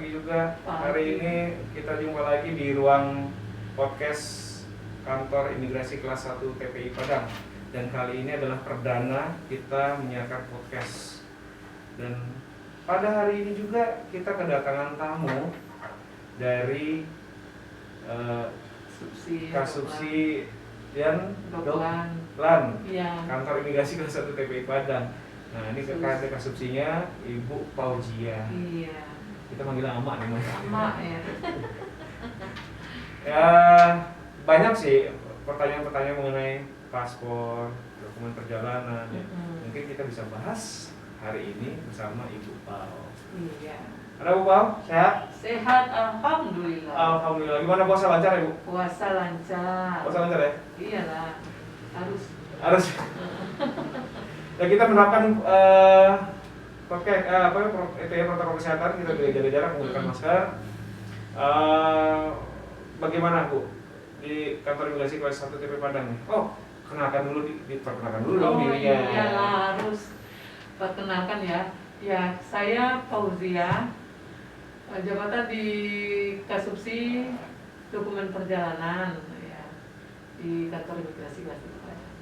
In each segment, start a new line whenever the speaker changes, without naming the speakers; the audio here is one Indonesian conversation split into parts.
pagi juga.
Pagi.
Hari ini kita jumpa lagi di ruang podcast kantor imigrasi kelas 1 TPI Padang. Dan kali ini adalah perdana kita menyiarkan podcast. Dan pada hari ini juga kita kedatangan tamu dari Kasubsi dan Lan,
Iya.
kantor imigrasi kelas 1 TPI Padang. Nah, ini kakak Kasubsinya Ibu Fauzia.
Iya.
Kita manggil Ama nih, Mas.
Ama ya.
Ya, banyak sih pertanyaan-pertanyaan mengenai paspor, dokumen perjalanan. Ya. Mungkin kita bisa bahas hari ini bersama Ibu Pau.
Iya.
Ada Bu Pau? Sehat?
Sehat, alhamdulillah.
Alhamdulillah. Gimana puasa lancar ya, Bu?
Puasa lancar.
Puasa lancar ya?
Iyalah.
Harus. Ya, kita menerapkan protokol kesehatan. Kita jaga jarak, menggunakan masker. Bagaimana, Bu, di kantor imigrasi kelas 1 TPI Padang nih? Oh, kenalkan dulu, diperkenalkan dulu dong dirinya.
Iyalah, harus perkenalkan ya. Ya, saya Fauzia, jabatan di Kasubsi Dokumen Perjalanan ya, di kantor imigrasi kelas 1 Padang.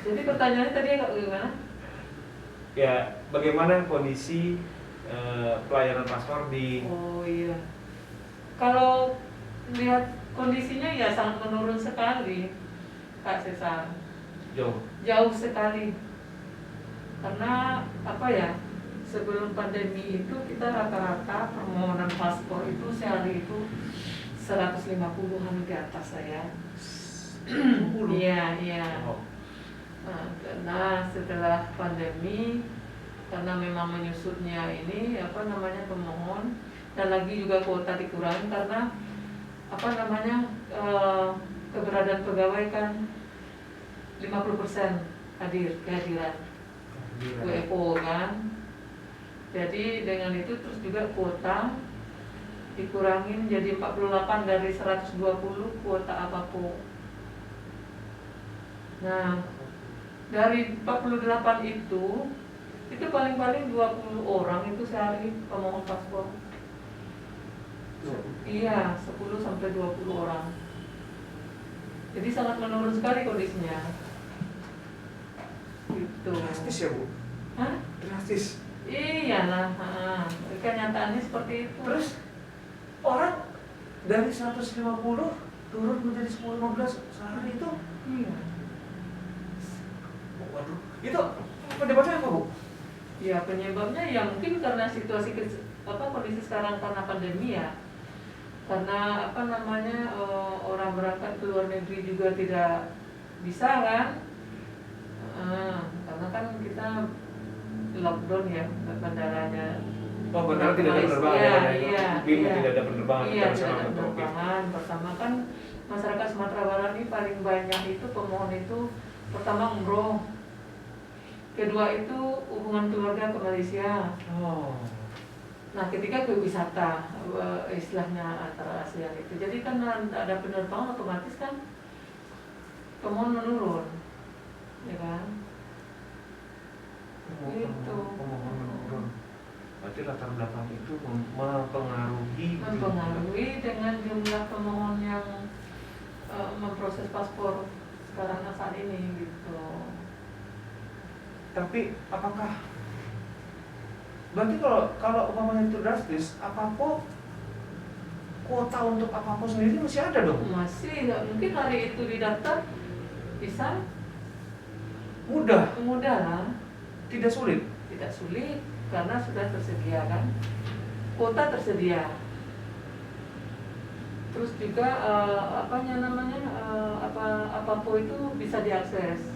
Jadi pertanyaannya tadi gimana?
Ya, bagaimana kondisi pelayanan paspor di...
Oh iya. Kalau lihat kondisinya ya sangat menurun sekali, Kak Cesar. Jauh sekali. Karena apa ya? Sebelum pandemi itu kita rata-rata permohonan paspor itu sehari itu 150-an ke atas saya. Iya.
Oh.
Nah, karena setelah pandemi, karena memang menyusutnya ini pemohon, dan lagi juga kuota dikurangi karena keberadaan pegawai kan 50% kehadiran WFO kan. Jadi dengan itu terus juga kuota dikurangin jadi 48 dari 120 kuota apapun. Nah, dari 48 itu paling-paling 20 orang itu sehari pemohon paspor. Iya, 10 sampai 20 orang. Jadi sangat menurun sekali kondisinya. Gitu.
Drastis ya, Bu?
Hah?
Drastis?
Iyalah, kenyataannya seperti itu.
Terus orang dari 150 turun menjadi 10-15 sehari itu?
Iya.
Waduh, itu penyebabnya apa, Bu?
Ya penyebabnya ya mungkin karena situasi kondisi sekarang karena pandemi ya. Karena orang berangkat ke luar negeri juga tidak bisa kan. Karena kan kita lockdown ya bandaranya.
Oh, bandara tidak ada penerbangan
Iya.
Tidak ada penerbangan.
Iya, tidak ada penerbangan. Pertama kan masyarakat Sumatera Barat ini paling banyak itu pemohon itu pertama umroh. Kedua itu hubungan keluarga ke Malaysia.
Oh.
Nah, ketika ke wisata, istilahnya antara ASEAN itu. Jadi kan ada penerbangan otomatis kan pemohon menurun. Ya kan? Itu.
Pemohon menurun. Berarti latar belakang itu mempengaruhi
dengan jumlah pemohon yang memproses paspor sekarang saat ini gitu.
Tapi apakah berarti kalau umpamanya itu drastis, apapun kuota untuk apapun sendiri masih ada dong?
Masih, nggak mungkin hari itu didaftar bisa
mudah
lah.
Tidak sulit
Karena sudah tersedia kan, kuota tersedia. Terus juga apapun itu bisa diakses.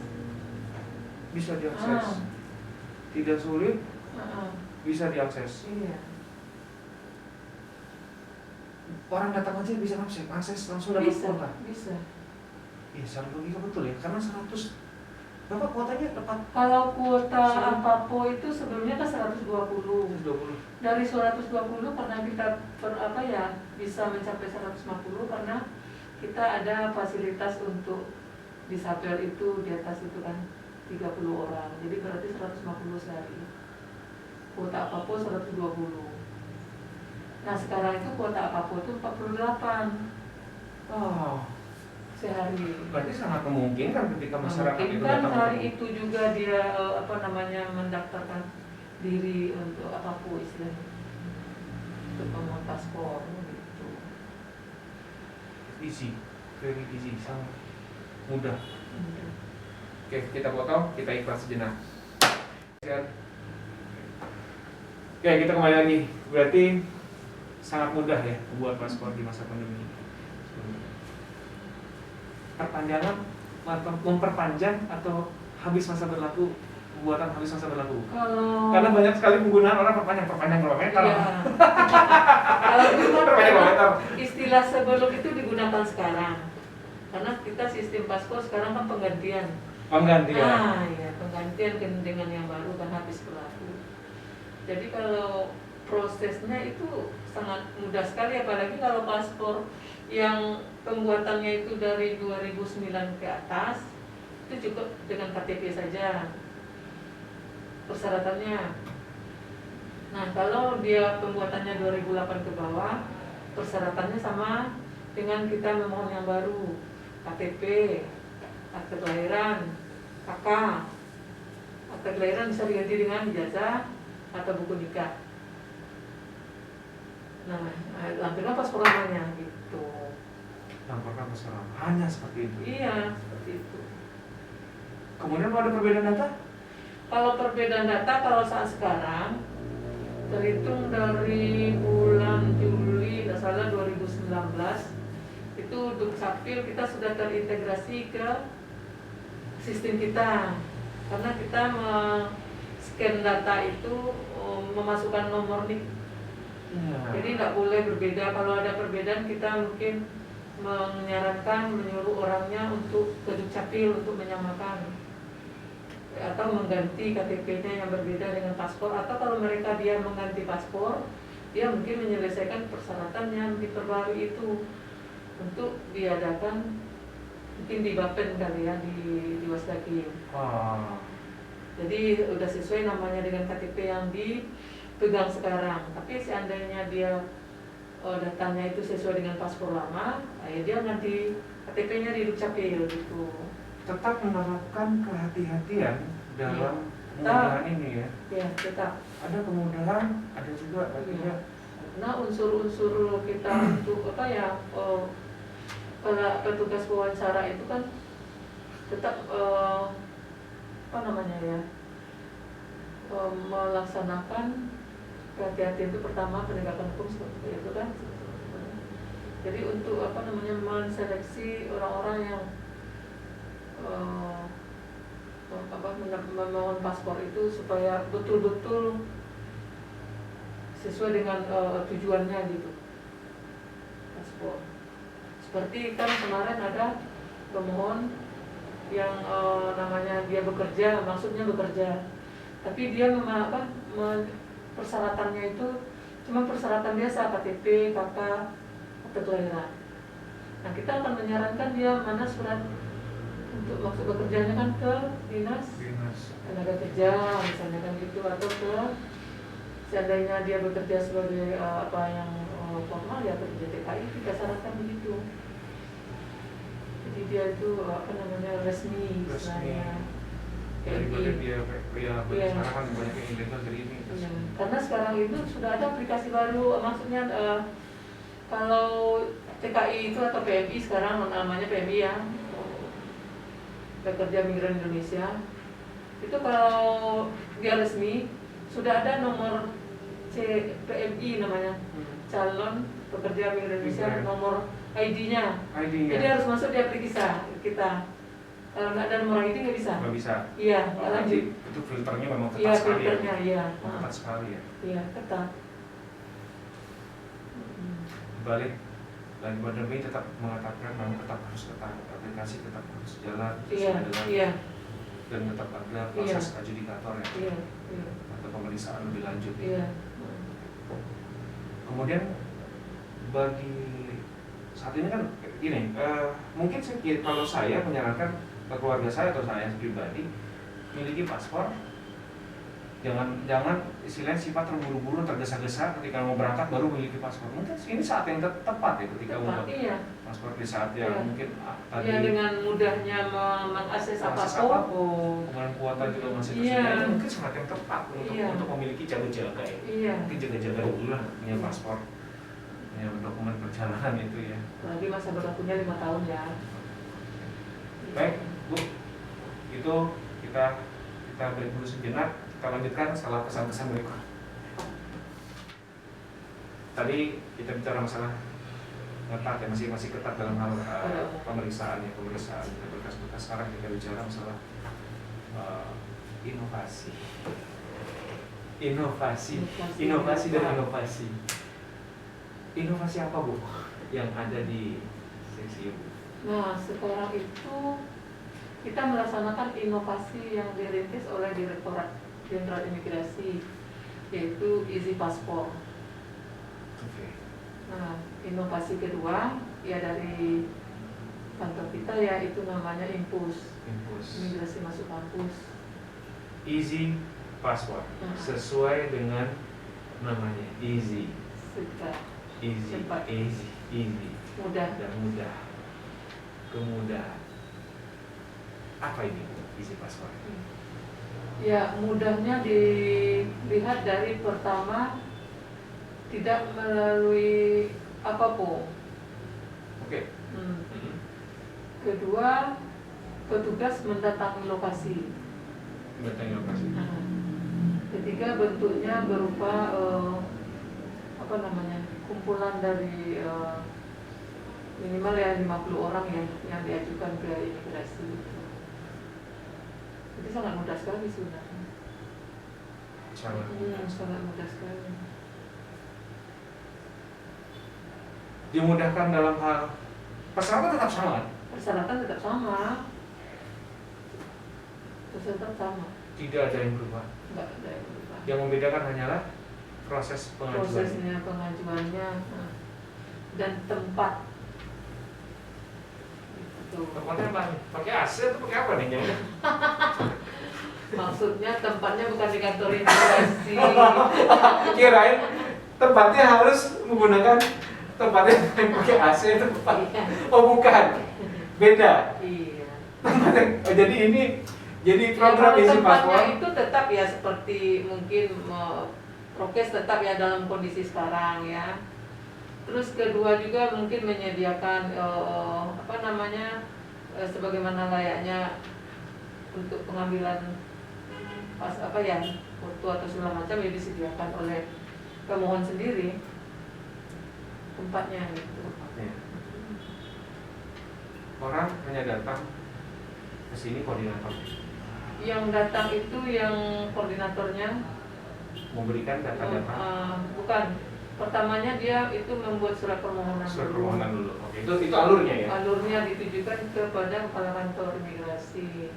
Tidak sulit, bisa diakses.
Iya.
Orang datang aja bisa akses langsung dapat kuota.
Bisa.
Iya, secara logika betul ya, karena 100 berapa kuotanya tepat?
Kalau kuota apapun itu sebelumnya kan 120. Dari 120 karena kita bisa mencapai 150 karena kita ada fasilitas untuk disabel itu di atas itu kan 30 orang. Jadi berarti 150 sehari. Kuota apapun 120. Nah sekarang itu kuota apapun itu 48
Oh,
sehari.
berarti sangat memungkinkan ketika masyarakat
Mungkin
itu
kan
datang
hari
untuk
itu juga dia mendaftarkan diri untuk apapun istilahnya, untuk membuat paspor gitu.
easy, very easy, sangat mudah. Oke, kita potong, kita ikhlas sejenak. Oke, kita kembali lagi. Berarti sangat mudah ya membuat paspor di masa pandemi ini. Perpanjangan atau memperpanjang atau habis masa berlaku, pembuatan habis masa berlaku. Karena banyak sekali penggunaan orang perpanjang kilometer.
Iya. Kalau dulu
Perpanjang kilometer.
istilah sebelum itu digunakan sekarang. Karena kita sistem paspor sekarang kan penggantian.
Penggantian.
Ya, penggantian dengan yang baru kan habis berlaku. Jadi kalau prosesnya itu sangat mudah sekali, apalagi kalau paspor yang pembuatannya itu dari 2009 ke atas, itu cukup dengan KTP saja persyaratannya. Nah kalau dia pembuatannya 2008 ke bawah, persyaratannya sama dengan kita memohon yang baru, KTP, akte kelahiran, KK. Akte kelahiran bisa diganti dengan ijazah atau buku nikah. Nah, lampirkan paspor lamanya gitu.
Lampirkan paspor lama, hanya seperti itu.
Iya, seperti itu.
Kemudian kalau ada perbedaan data?
Kalau perbedaan data, kalau saat sekarang terhitung dari bulan Juli, tidak salah 2019, itu Dukcapil kita sudah terintegrasi ke sistem kita, karena kita scan data itu memasukkan nomor NIK. Jadi tidak boleh berbeda. Kalau ada perbedaan kita mungkin menyuruh orangnya untuk ke Dukcapil untuk menyamakan atau mengganti KTP-nya yang berbeda dengan paspor, atau kalau mereka dia mengganti paspor, dia mungkin menyelesaikan persyaratan yang diperbarui itu untuk diadakan mungkin di Bapen kali ya, di Wasdaki. Jadi udah sesuai namanya dengan KTP yang dipegang sekarang. Tapi seandainya dia datanya itu sesuai dengan paspor lama, ya dia ganti KTP-nya di Dukcapil gitu.
Tetap menerapkan kehati-hatian dalam kemudahan ini ya.
Ya, tetap.
Ada kemudahan, ada juga artinya.
Nah, unsur-unsur kita untuk para petugas wawancara itu kan tetap melaksanakan kehati-hatian itu. Pertama, penegakan hukum seperti itu kan. Jadi untuk menseleksi orang-orang yang memohon paspor itu supaya betul-betul sesuai dengan tujuannya gitu, paspor. Seperti kan kemarin ada pemohon yang namanya dia bekerja, maksudnya bekerja, tapi dia persyaratannya itu cuma persyaratan biasa, KTP, KK, akte kelahiran. Nah kita akan menyarankan dia mana surat untuk maksud bekerjanya kan ke dinas tenaga kerja misalnya kan gitu, atau ke seandainya dia bekerja sebagai formal ya kerja TKI, kita sarankan begitu. Jadi dia itu resmi.
Daripada dia sekarang kan banyak yang ilegal dari ini.
Ya. Karena sekarang itu sudah ada aplikasi baru, maksudnya kalau TKI itu atau PMI sekarang namanya PMI ya, Pekerja Migran Indonesia, itu kalau dia resmi sudah ada nomor PMI namanya, calon pekerja migran Indonesia, nomor ID-nya. Jadi harus masuk di aplikasi kita. Kalau nggak ada nomor ID nggak bisa.
Nggak bisa.
Iya, nggak lanjut.
Itu filternya memang ketat
iya,
sekali.
Filternya, iya.
Ketat sekali ya.
Iya, ketat.
Balik lagi pandemi tetap mengatakan memang tetap harus ketat, aplikasi tetap harus jalan sesuai dengan dan tetap ada proses adjudikator ya. Atau pemeriksaan lebih lanjut. Kemudian bagi saat ini kan gini, mungkin kalau saya menyarankan ke keluarga saya atau saya pribadi miliki paspor Jangan istilahnya sifat terburu-buru, tergesa-gesa ketika mau berangkat baru memiliki paspor. Mungkin ini saat yang tepat ya ketika membuat paspor di saat yang mungkin tadi
dengan mudahnya mengakses apapun,
kemudian kuota juga masih tersedia, itu mungkin saat yang tepat untuk memiliki jaga-jaga ya. Mungkin jaga-jaga dulu lah punya paspor, punya dokumen perjalanan itu ya.
Lagi masa berlakunya 5 tahun ya.
Baik Bu, itu kita break dulu sejenak. Kita lanjutkan setelah pesan-pesan berikut. Tadi kita bicara masalah ketat ya, masih ketat dalam hal pemeriksaan berkas-berkas. Sekarang kita bicara masalah inovasi dan inovasi. Inovasi apa Bu yang ada di seksi Bu?
Nah, sekarang itu kita melaksanakan inovasi yang dirintis oleh Direktorat Jenderal Imigrasi, yaitu Easy Passport. Nah, inovasi kedua ya dari kantor kita ya, itu namanya Impus. Imigrasi Masuk Kampus.
Easy Passport. Sesuai dengan namanya, easy.
Cepat.
Easy.
Mudah.
Dan mudah. Kemudahan. Apa ini Easy Passport?
Ya, mudahnya dilihat dari pertama tidak melalui apapun.
Oke.
Kedua, petugas mendatangi lokasi. Ketiga, bentuknya berupa kumpulan dari minimal ya 50 orang ya yang diajukan ke imigrasi. Jadi sangat mudah sekali sebenarnya. Sangat mudah sekali.
Dimudahkan dalam hal persyaratan tetap sama.
Persyaratan tetap sama. Tidak
ada yang berubah.
Tidak ada yang berubah.
Yang membedakan hanyalah prosesnya
pengajuannya dan tempat.
Tempatnya pakai AC atau pakai apa nih?
Maksudnya tempatnya bukan di kantor imigrasi.
Kirain tempatnya harus menggunakan tempatnya yang pakai AC itu. Oh bukan, beda.
Iya.
Jadi program Easy Passport.
Tempatnya itu tetap ya seperti mungkin prokes tetap ya dalam kondisi sekarang ya. Terus kedua juga mungkin menyediakan sebagaimana layaknya untuk pengambilan foto atau segala macam ya disediakan oleh pemohon sendiri tempatnya gitu.
Orang hanya datang ke sini koordinator.
Yang datang itu yang koordinatornya
memberikan data-data.
Bukan. Pertamanya dia itu membuat surat permohonan
dulu. Oke, itu alurnya ya?
Alurnya ditujukan kepada kepala kantor imigrasi.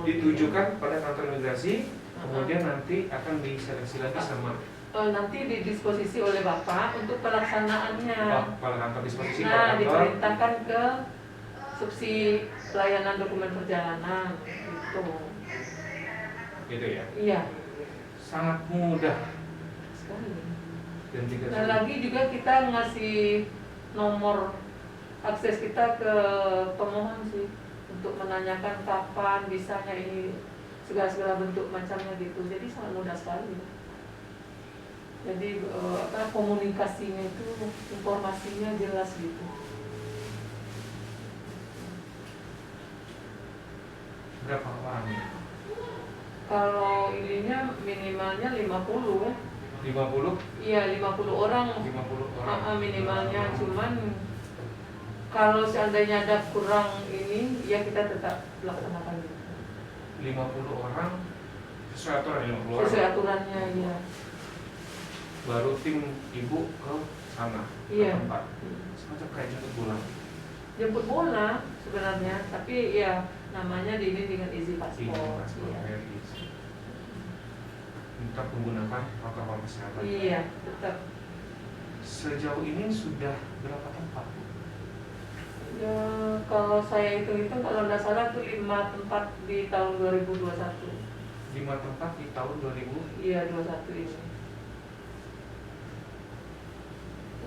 Ditujukan pada kantor imigrasi, kemudian nanti akan diseleksi lagi sama
nanti didisposisi oleh Bapak untuk pelaksanaannya.
Kepala kantor disposisi
kantor. Diperintahkan ke subsi pelayanan dokumen perjalanan
gitu ya?
Iya.
Sangat mudah.
Dan lagi juga kita ngasih nomor akses kita ke pemohon sih untuk menanyakan kapan bisanya ini segala bentuk macamnya gitu. Jadi sangat mudah sekali. Jadi komunikasinya itu informasinya jelas gitu.
Berapa orang?
Kalau ininya minimalnya 50.
50?
Iya, 50 orang.
50 orang.
Minimalnya, cuman kalau seandainya ada kurang ini, ya kita tetap laksanakan gitu.
50 orang sesuai aturan 50 orang.
Sesuai aturannya, iya.
Baru tim ibu ke sana, ke tempat. Semacam kayak jemput bola.
Jemput bola sebenarnya, tapi ya namanya ini dengan Easy Passport.
Iya. Tetap menggunakan protokol kesehatan.
Iya, tetap.
Sejauh ini sudah berapa tempat?
Ya, kalau saya hitung-hitung kalau tidak salah itu 5 tempat di tahun 2021.
5 tempat di tahun 2000.
Iya, 21 ini.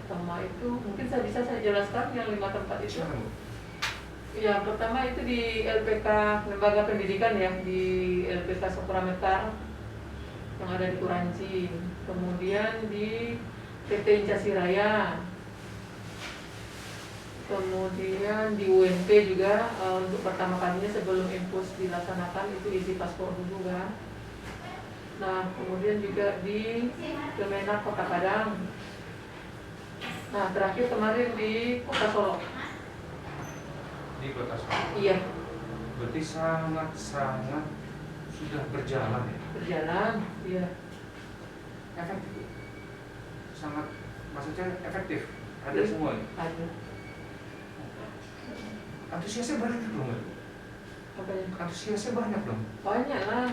Pertama itu mungkin bisa saya jelaskan yang 5 tempat itu.
Silakan, Bu.
Yang pertama itu di LPK Lembaga Pendidikan ya, di LPK Sokora Mekar yang ada di Kuranci. Kemudian di PT Incasi Raya. Kemudian di UNP juga untuk pertama kalinya sebelum impus dilaksanakan itu isi paspor dulu kan. Nah kemudian juga di Kemenak Kota Padang. Nah terakhir kemarin di Kota Solo.
Di Kota Solo.
Iya.
Berarti sangat sudah berjalan ya.
Berjalan, iya.
Efektif. Sangat, maksudnya efektif. Ada
Iya.
semua ya.
Ada.
Antusiasnya banyak dong, ya?
Apanya?
Antusiasnya banyak dong.
Banyak lah.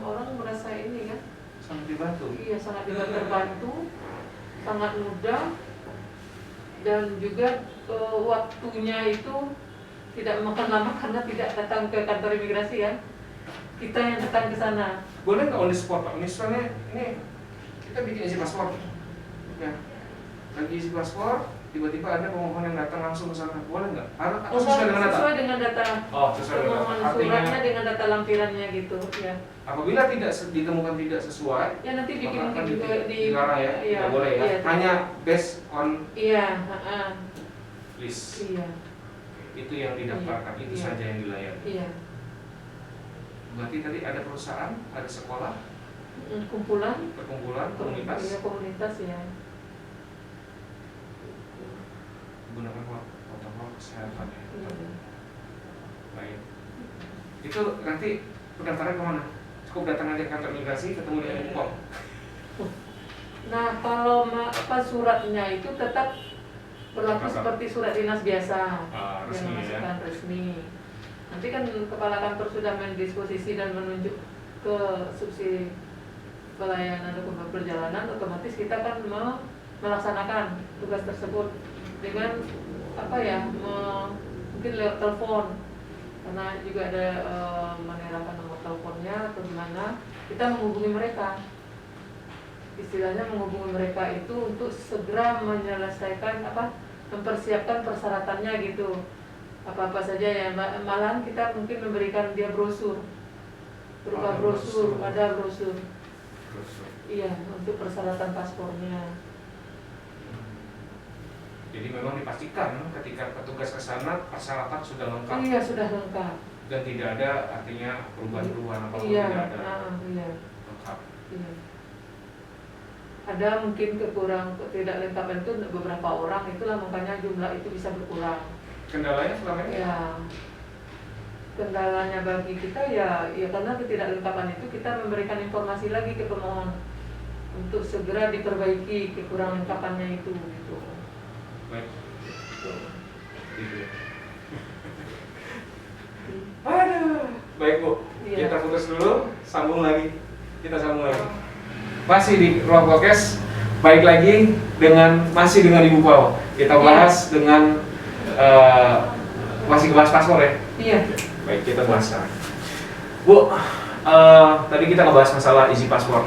Orang merasa ini kan.
Sangat dibantu.
Iya, sangat terbantu, sangat mudah, dan juga waktunya itu tidak makan lama karena tidak datang ke kantor imigrasi ya. Kita yang datang ke sana.
Boleh nggak on the spot, Pak? Misalnya ini kita bikin isi paspor, ya, lagi isi paspor, tiba-tiba ada pemohon yang datang langsung ke sana, boleh nggak? Atau sesuai dengan data?
Sesuai dengan data.
Oh, sesuai dengan data.
Pemohon
Artinya,
suratnya dengan data lampirannya gitu, ya.
apabila ditemukan tidak sesuai,
Ya nanti bikin
maka akan
juga
dilarang ya,
iya,
tidak boleh ya.
iya,
Hanya based on
iya,
list.
iya,
Itu yang didaftarkan,
Iya,
itu
iya.
saja yang dilayani.
iya.
Berarti tadi ada perusahaan, ada sekolah,
Kumpulan,
perkumpulan, komunitas,
iya, komunitas ya.
gunakan protokol kesehatan ya.
Iya.
Baik. Itu nanti pendaftaran kemana? Cukup datang aja ke kantor imigrasi, ketemu dengan Infom.
Nah kalau suratnya itu tetap berlaku
Tetap.
seperti surat dinas biasa,
Resmi
yang
ya.
memasukkan resmi. Nanti kan kepala kantor sudah mendisposisi dan menunjuk ke subsidi pelayanan dokumen perjalanan, otomatis kita kan melaksanakan tugas tersebut dengan mungkin lewat telepon, karena juga ada menyerahkan nomor teleponnya atau gimana, kita menghubungi mereka. Istilahnya menghubungi mereka itu untuk segera menyelesaikan mempersiapkan persyaratannya gitu, apa saja ya. Malahan kita mungkin memberikan dia brosur, berupa brosur, ada brosur. Iya, untuk persyaratan paspornya.
Jadi memang dipastikan ketika petugas ke sana persyaratan sudah lengkap.
Iya, sudah lengkap.
Dan tidak ada artinya perubahan-perubahan apapun,
Iya,
tidak ada.
iya.
Lengkap.
Iya. Ada mungkin tidak lengkapan itu beberapa orang, itulah makanya jumlah itu bisa berkurang.
Kendalanya selama ini?
Ya, kendalanya bagi kita ya karena ketidaklengkapan itu kita memberikan informasi lagi ke pemohon untuk segera diperbaiki kekurangan lengkapannya itu gitu.
Baik. Gitu ya. Aduh. Baik Bu,
Iya.
kita putus dulu, sambung lagi. Kita sambung lagi. Masih di ruang podcast, baik lagi masih dengan Ibu Pau. Kita bahas dengan masih bahas paspor ya.
Iya.
Baik, kita bahas sekarang. Bu, tadi kita ngebahas masalah isi paspor.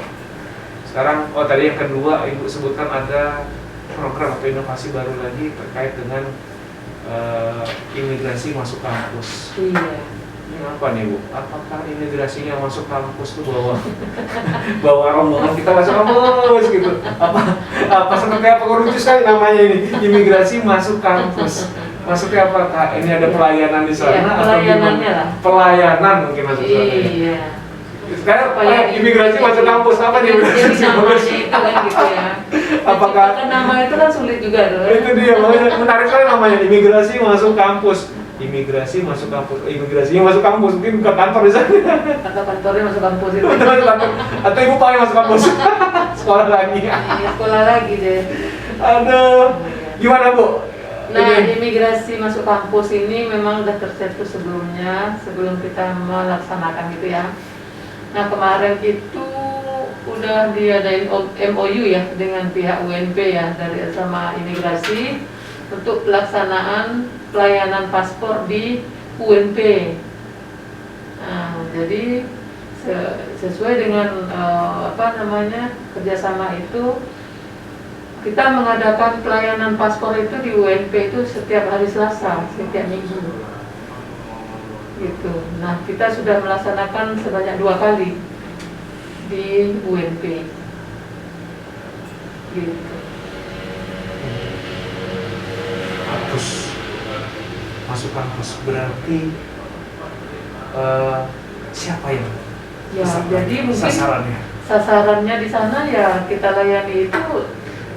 Sekarang, tadi yang kedua Ibu sebutkan ada program atau inovasi baru lagi terkait dengan imigrasi masuk kampus.
Iya.
Ini apa nih Bu? Apakah imigrasinya masuk kampus tuh bawa rombongan kita masuk kampus gitu? Apa seperti apa? Lucu sekali namanya ini, imigrasi masuk kampus. Maksudnya apakah ini ada pelayanan di sana?
Iya, pelayanannya lah.
Pelayanan mungkin maksudnya.
Iya.
Sekarang imigrasi masuk kampus apa nih?
Jadi namanya itu kan gitu ya.
Apakah
nama itu kan sulit juga loh.
itu dia, makanya menarik sekali namanya imigrasi masuk kampus. Imigrasi masuk kampus, imigrasinya masuk kampus, mungkin buka kantor di sana.
Atau kantornya masuk kampus itu.
Atau ibu paling masuk kampus, sekolah lagi.
Iya, sekolah lagi deh.
Aduh, gimana Bu?
Nah, imigrasi masuk kampus ini memang sudah tercetus sebelumnya, sebelum kita melaksanakan gitu ya. Nah, kemarin itu udah diadain MOU ya dengan pihak UNP ya, dari sama imigrasi untuk pelaksanaan pelayanan paspor di UNP. Nah, jadi sesuai dengan kerjasama itu, kita mengadakan pelayanan paspor itu di UNP itu setiap hari Selasa, setiap minggu gitu. Nah, kita sudah melaksanakan sebanyak 2 kali di UNP gitu.
Masuk kampus berarti siapa yang
ya, jadi mungkin
sasarannya
di sana ya kita layani itu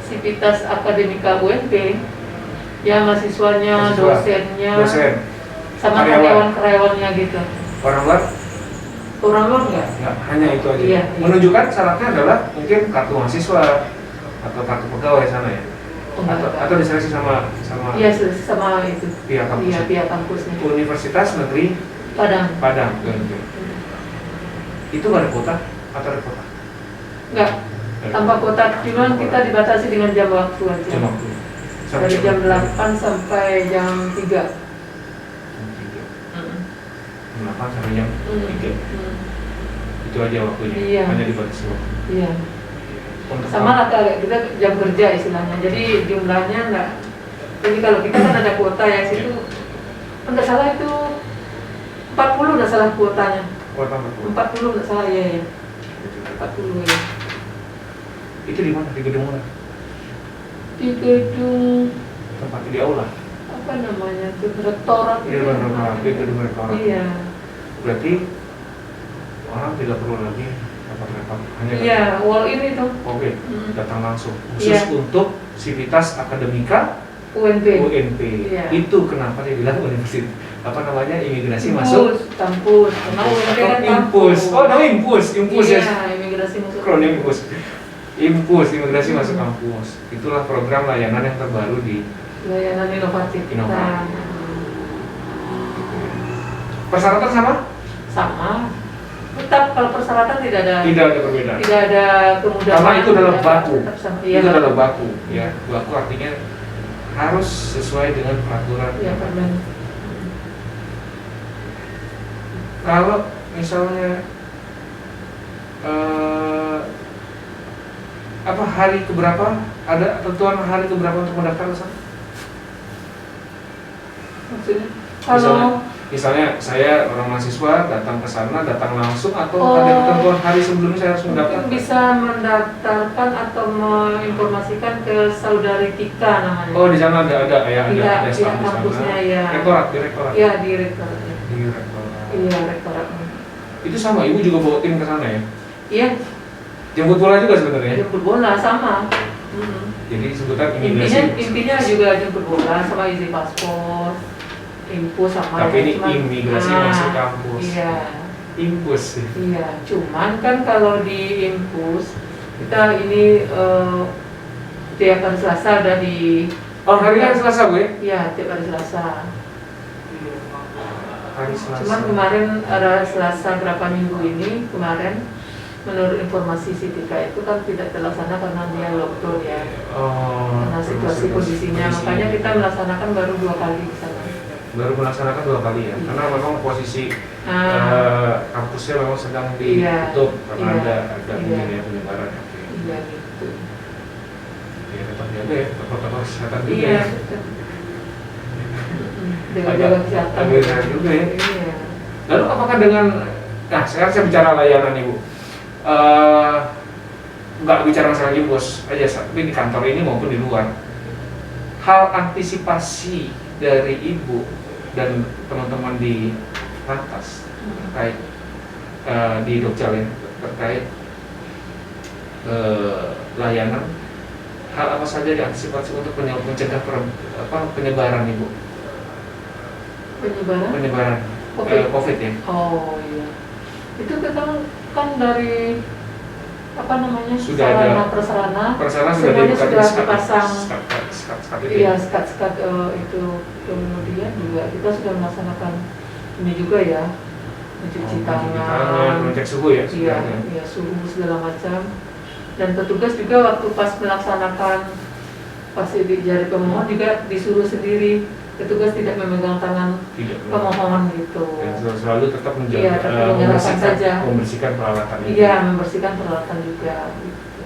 Sivitas Akademika UNP, ya mahasiswanya, dosen, sama karyawan-karyawannya gitu.
Orang luar
enggak,
hanya itu aja.
Iya,
menunjukkan syaratnya adalah mungkin kartu mahasiswa atau kartu pegawai sana ya. Atau diseleksi sama
iya, sama itu
pihak kampus.
Iya, pihak kampusnya.
Universitas Negeri Padang. Itu nggak ada kuota atau ada kuota?
Nggak, tanpa kuota, cuman kita dibatasi dengan jam waktu aja.
Jam waktu.
Dari jam 8 sampai jam 3.
Jam 8 sampai jam 3. Itu aja waktunya.
Iya.
Hanya dibatasi waktu.
Iya. Sama lah kayak kita jam kerja istilahnya, jadi jumlahnya enggak. Jadi kalau kita kan ada kuota ya, situ enggak salah itu 40 enggak salah kuotanya.
Kuota
40 enggak salah ya. 40 ya.
Itu di mana? Di gedung mana?
Di gedung
tempat di aula.
Apa namanya? Itu rektorat.
Iya, di gedung rektorat.
Iya.
Berarti orang tidak perlu lagi rapat-rapat, hanya
iya, wall in itu.
Oke, datang langsung. Khusus untuk Sivitas Akademika
UNP.
Iya. Itu kenapa dia bilang universitas imigrasi masuk
kampus. Karena UNP kan
impus. Oh, impus
iya,
ya.
imigrasi masuk.
Kronim impus imigrasi masuk kampus. Itulah program layanan yang terbaru di
layanan inovatif.
Persyaratan sama?
Tetap kalau persyaratan tidak ada
perbedaan.
Tidak ada kemudahan.
Karena itu adalah baku.
Itu
adalah baku, ya. Baku artinya harus sesuai dengan peraturan.
Ya, Permen.
Kalau misalnya hari keberapa? Ada tentuan hari keberapa untuk mendaftar ke sana?
Maksudnya? Kalau
Misalnya saya orang mahasiswa datang ke sana, datang langsung atau ada ketentuan hari sebelumnya saya harus mendaftar?
Mungkin bisa mendaftarkan atau menginformasikan ke saudari Tika namanya.
Oh, di sana ada staff di
kampusnya
sana.
Ya.
Rektorat.
Iya, di rektorat. Iya, rektorat.
Itu sama, ibu juga bawa tim ke sana ya?
Iya.
Jemput bola juga sebenarnya?
Jemput bola sama.
Jadi sebutan imigrasi.
Intinya juga jemput bola sama isi paspor. Impus sama.
Tapi ini imigrasi masuk kampus.
Iya.
Impus.
Iya, cuman kan kalau di Impus kita ini tiap hari Selasa ada di.
Oh, hari Selasa gue?
Iya, tiap hari Selasa.
Hari Selasa.
Cuman kemarin ada Selasa berapa minggu ini kemarin, menurut informasi Sitika itu kan tidak terlaksana karena dia lockdown ya. Karena situasi kondisinya, makanya kita melaksanakan baru 2 kali di sana.
Baru melaksanakan 2 kali ya, karena memang posisi kampusnya memang sedang ditutup karena ada penyebaran.
Iya gitu.
Ya tetap jaga ya, protokol kesehatan juga.
Iya. Jaga kesehatan.
Jaga juga ya.
Iya.
Lalu apakah dengan, sekarang saya bicara layanan ibu, nggak bicara masalah impus aja, tapi di kantor ini maupun di luar, hal antisipasi dari ibu dan teman-teman di atas terkait di Dokcal ya, terkait layanan, hal apa saja diantisipasi untuk mencegah penyebaran ibu? Penyebaran COVID ya?
Oh iya, itu kita kan dari
sudah ada
prasarana
semuanya
sudah dipasang.
Iya,
skat itu. Kemudian juga kita sudah melaksanakan ini juga ya, mencuci tangan,
mengecek suhu ya.
Iya, suhu segala macam. Dan petugas juga waktu pas melaksanakan pas di jari pemohon juga disuruh sendiri petugas tidak memegang tangan
Tidak.
pemohon gitu.
Dan selalu tetap menjaga,
Iya, tetap menyerahkan saja.
membersihkan peralatan itu.
Iya, membersihkan peralatan juga. Gitu.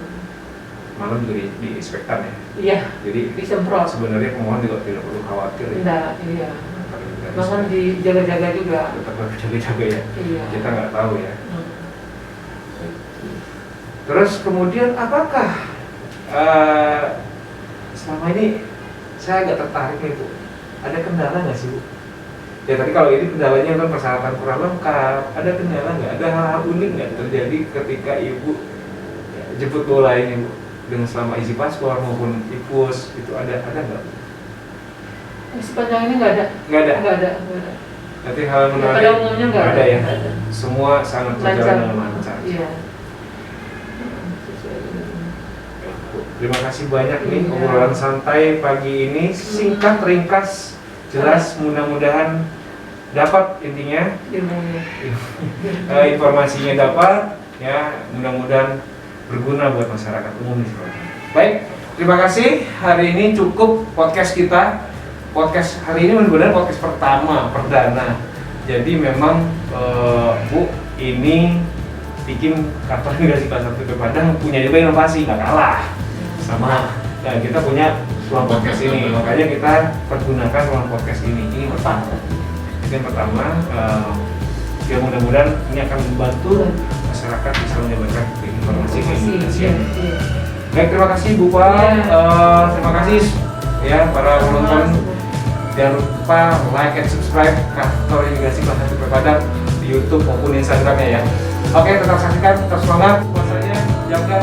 Malam juga diinspektan ya.
Iya,
Jadi
disemprot.
sebenarnya pemohon juga tidak perlu khawatir ya.
Enggak, iya.
Dari
Bahkan dijaga-jaga juga.
tetap harus jaga-jaga ya.
Iya.
Kita nggak tahu ya.
Hmm.
Terus kemudian apakah selama ini saya agak tertarik nih Bu, ada kendala nggak sih Bu? Ya tadi kalau ini kendalanya kan persyaratan kurang lengkap, ada kendala nggak? Ada hal-hal unik nggak terjadi ketika Ibu jemput bola ini Bu? Dengan selama isi paspor maupun IPUS itu ada nggak?
Sepanjang ini nggak ada.
Nggak ada.
Nggak ada. Nggak ada.
Berarti hal menarik.
Pada umumnya nggak ada
ya.
nggak ada.
Semua sangat berjalan dengan lancar.
Iya.
Terima kasih banyak nih
Iya.
obrolan santai pagi ini, singkat, ringkas, jelas, mudah-mudahan dapat intinya
Ilmunya.
informasinya dapat ya, mudah-mudahan berguna buat masyarakat umum nih. Baik, terima kasih. Hari ini cukup podcast kita. Podcast hari ini benar-benar podcast pertama, perdana. Jadi memang Bu ini bikin kantor imigrasi kelas 1 TPI Padang punya juga inovasi, nggak kalah sama dan kita punya ruang podcast ini, makanya kita pergunakan ruang podcast ini. Ini pertama. Yang pertama, ya mudah-mudahan ini akan membantu masyarakat bisa mendapatkan informasi keimigrasi.
Iya.
Baik, terima kasih Bu Pa. Terima kasih ya para penonton. Jangan lupa like and subscribe kantor imigrasi kelas 1 TPI Padang di YouTube maupun Instagramnya ya. Oke, tetap saksikan, tetap semangat, puasanya jaga.